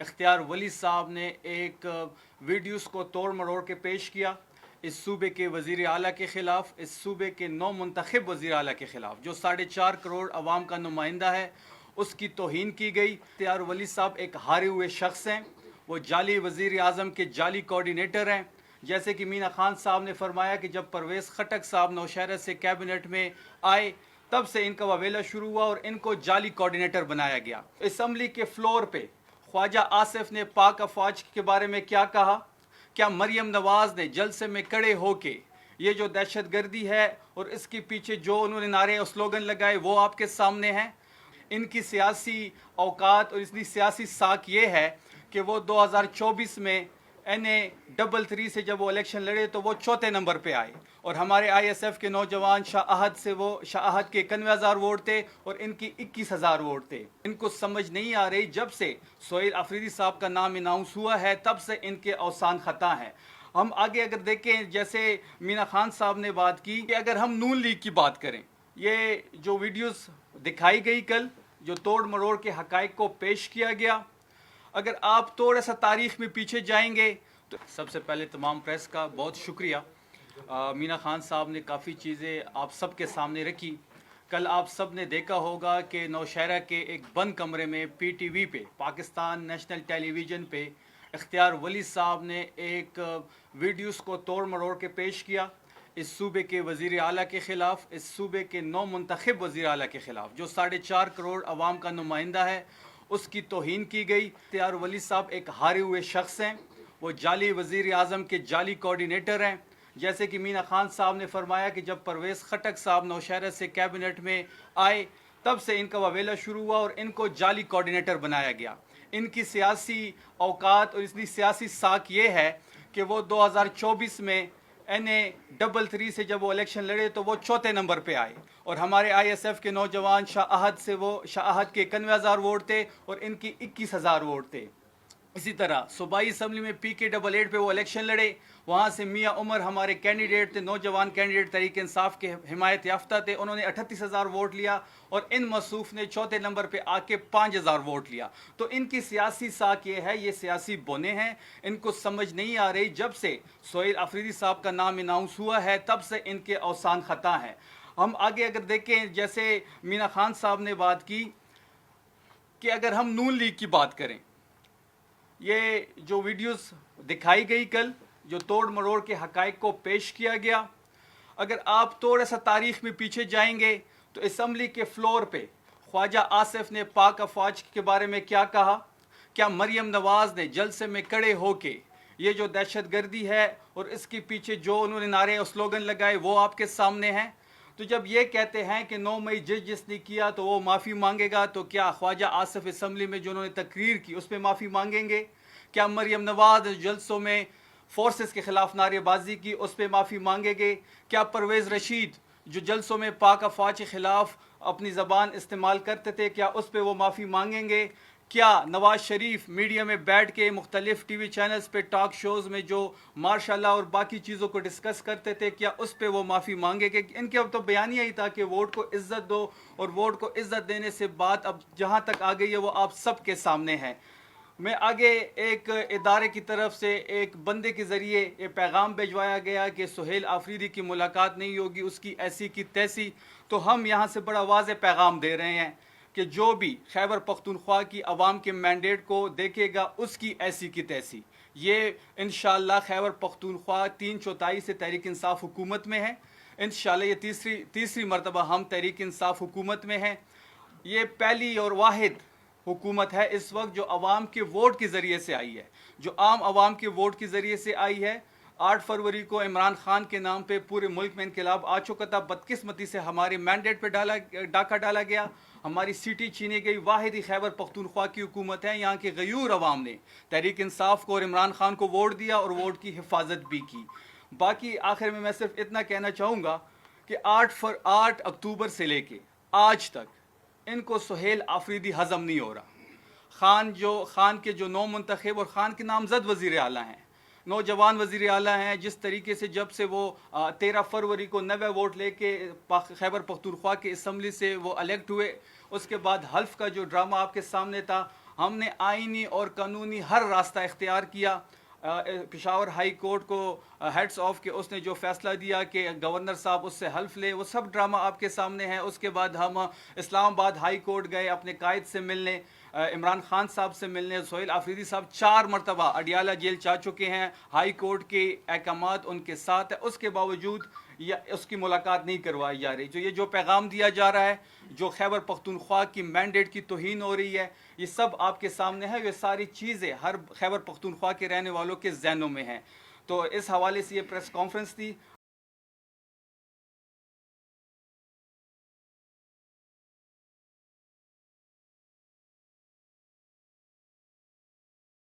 इख्तियार वली साहब ने एक वीडियोस को तोड़ मरोड़ के पेश किया इस सूबे के वज़ीर आला के ख़िलाफ़, इस सूबे के नौ मुंतखब वज़ीर आला के ख़िलाफ़ जो 4.5 करोड़ अवाम का नुमाइंदा है, उसकी तौहीन की गई। इख्तियार वली साहब एक हारे हुए शख्स हैं, वो जाली वज़ीर आज़म के जाली कोऑर्डिनेटर हैं। जैसे कि मीना खान साहब ने फरमाया कि जब परवेज़ खटक साहब नौशहरा से कैबिनेट में आए तब से इनका ववेला शुरू हुआ और इनको जाली कोऑर्डिनेटर बनाया गया। असम्बली के फ्लोर पे ख्वाजा आसिफ ने पाक अफवाज के बारे में क्या कहा? क्या मरियम नवाज ने जलसे में खड़े होके ये जो दहशत गर्दी है और इसके पीछे जो उन्होंने नारे और स्लोगन लगाए वो आपके सामने हैं। इनकी सियासी औकात और इसकी सियासी साख ये है कि वो 2024 में NA33 से जब वो इलेक्शन लड़े तो वो चौथे नंबर पे आए और हमारे ISF के नौजवान शाहद से वो शाहद के 91,000 वोट थे और इनकी 21,000 वोट थे। इनको समझ नहीं आ रही, जब से सोहेल अफरीदी साहब का नाम अनाउंस हुआ है तब से इनके औसान ख़ता हैं। हम आगे अगर देखें, जैसे मीना खान साहब ने बात की कि अगर हम नून लीग की बात करें, ये जो वीडियोस दिखाई गई कल, जो तोड़ मरोड़ के हकाइक को पेश किया गया, अगर आप थोड़ा सा तारीख़ में पीछे जाएंगे तो सबसे पहले तमाम प्रेस का बहुत शुक्रिया। मीना खान साहब ने काफ़ी चीज़ें आप सब के सामने रखी। कल आप सब ने देखा होगा कि नौशहरा के एक बंद कमरे में PTV पे, पाकिस्तान नेशनल टेलीविज़न पे, इख्तियार वली साहब ने एक वीडियोस को तोड़ मरोड़ के पेश किया इस सूबे के वज़ीर आला के ख़िलाफ़, इस सूबे के नौ मुंतखब वज़ीर आला के ख़िलाफ़ जो 4.5 करोड़ अवाम का नुमाइंदा है, उसकी तौहीन की गई। इख्तियार वली साहब एक हारे हुए शख्स हैं, वो जाली वज़ीर आज़म के जाली कोऑर्डिनेटर हैं। जैसे कि मीना खान साहब ने फरमाया कि जब परवेज़ खटक साहब नौशहरा से कैबिनेट में आए तब से इनका ववेला शुरू हुआ और इनको जाली कोऑर्डिनेटर बनाया गया। इनकी सियासी औकात और इसकी सियासी साख ये है कि वो 2024 में NA33 से जब वो इलेक्शन लड़े तो वो चौथे नंबर पे आए और हमारे ISF के नौजवान शाहद से वो शाहद के 91,000 वोट थे और इनकी 21,000 वोट थे। इसी तरह सूबाई असम्बली में PK88 पे वो इलेक्शन लड़े, वहाँ से मियाँ उमर हमारे कैंडिडेट थे, नौजवान कैंडिडेट तहरीक इंसाफ के हिमायत याफ्ता थे, उन्होंने 38,000 वोट लिया और इन मसूफ ने चौथे नंबर पे आके 5,000 वोट लिया। तो इनकी सियासी साख ये है, ये सियासी बोने हैं, इनको समझ नहीं आ रही। जब से सोहेल अफरीदी साहब का नाम अनाउंस हुआ है तब से इनके औसान ख़ता हैं। हम आगे अगर देखें, जैसे मीना खान साहब ने बात की कि अगर हम नून लीग की बात करें, ये जो वीडियोस दिखाई गई कल, जो तोड़ मरोड़ के हकाइक को पेश किया गया, अगर आप थोड़ा सा तारीख़ में पीछे जाएंगे तो असम्बली के फ्लोर पे ख्वाजा आसिफ ने पाक अफवाज के बारे में क्या कहा? क्या मरियम नवाज ने जलसे में खड़े होके ये जो दहशत गर्दी है और इसके पीछे जो उन्होंने नारे और स्लोगन लगाए वो आपके सामने हैं। तो जब ये कहते हैं कि 9 मई जिसने किया तो वो माफ़ी मांगेगा, तो क्या ख्वाजा आसिफ असम्बली में जो उन्होंने तकरीर की उस पर माफ़ी मांगेंगे? क्या मरियम नवाज जलसों में फोर्सेस के ख़िलाफ़ नारेबाजी की उस पर माफ़ी मांगेंगे? क्या परवेज़ रशीद जो जलसों में पाक अफवाज के ख़िलाफ़ अपनी ज़बान इस्तेमाल करते थे, क्या उस पर वो माफ़ी मांगेंगे? क्या नवाज शरीफ मीडिया में बैठ के मुख्तलिफ TV चैनल्स पे टॉक शोज़ में जो माशाल्लाह और बाकी चीज़ों को डिस्कस करते थे, क्या उस पर वो माफ़ी मांगेंगे? इनके अब तो बयान ही था कि वोट को इज़्ज़त दो, और वोट को इज़्ज़त देने से बात अब जहाँ तक आ गई है वो आप सब के सामने है। मैं आगे एक इदारे की तरफ से एक बंदे के ज़रिए ये पैगाम भिजवाया गया कि सोहेल आफरीदी की मुलाकात नहीं होगी, उसकी ऐसी की तैसी। तो हम यहाँ से बड़ा वाज़ेह पैगाम दे रहे हैं कि जो भी खैबर पख्तूनख्वा की आवाम के मैंडेट को देखेगा उसकी ऐसी की तैसी। ये इंशाअल्लाह खैबर पख्तूनख्वा 3/4 से तहरीक इंसाफ हुकूमत में है। इंशाअल्लाह ये तीसरी मरतबा हम तहरीक इंसाफ हुकूमत में हैं। ये पहली और वाहिद हुकूमत है इस वक्त जो आवाम के वोट के ज़रिए से आई है, जो आम आवाम के वोट के ज़रिए से आई है। 8 फरवरी को इमरान खान के नाम पे पूरे मुल्क में इनकलाब आ चुका था, बदकिस्मती से हमारे मैंडेट पे डाका डाला गया, हमारी सीटें छीनी गई। वाहिद ही खैबर पख्तूनख्वा की हुकूमत है, यहाँ के गयूर अवाम ने तहरीक इंसाफ को और इमरान खान को वोट दिया और वोट की हिफाजत भी की। बाकी आखिर में मैं सिर्फ इतना कहना चाहूँगा कि 8 अक्टूबर से लेके आज तक इनको सोहेल आफरीदी हज़म नहीं हो रहा। खान के जो नौ मुंतखब और खान के नामजद वज़ीर आला हैं, नौजवान वज़ीर आला हैं, जिस तरीके से जब से वो 13 फरवरी को 90 वोट लेके खैबर पख्तूनख्वा के असम्बली से वो इलेक्ट हुए, उसके बाद हल्फ का जो ड्रामा आपके सामने था, ہم نے آئینی اور قانونی ہر راستہ اختیار کیا. پشاور ہائی کورٹ کو ہیڈس آف کہ اس نے جو فیصلہ دیا کہ گورنر صاحب اس سے حلف لے، وہ سب ڈرامہ آپ کے سامنے ہے. اس کے بعد ہم اسلام آباد ہائی کورٹ گئے اپنے قائد سے ملنے، عمران خان صاحب سے ملنے. سہیل آفریدی صاحب 4 مرتبہ اڈیالہ جیل جا چکے ہیں، ہائی کورٹ کے احکامات ان کے ساتھ ہے، اس کے باوجود اس کی ملاقات نہیں کروائی جا رہی. جو پیغام دیا جا رہا ہے، جو خیبر پختونخوا کی مینڈیٹ کی توہین ہو رہی ہے، یہ سب آپ کے سامنے ہے. یہ ساری چیزیں ہر خیبر پختونخوا کے رہنے والوں کے ذہنوں میں ہیں. تو اس حوالے سے یہ پریس کانفرنس تھی.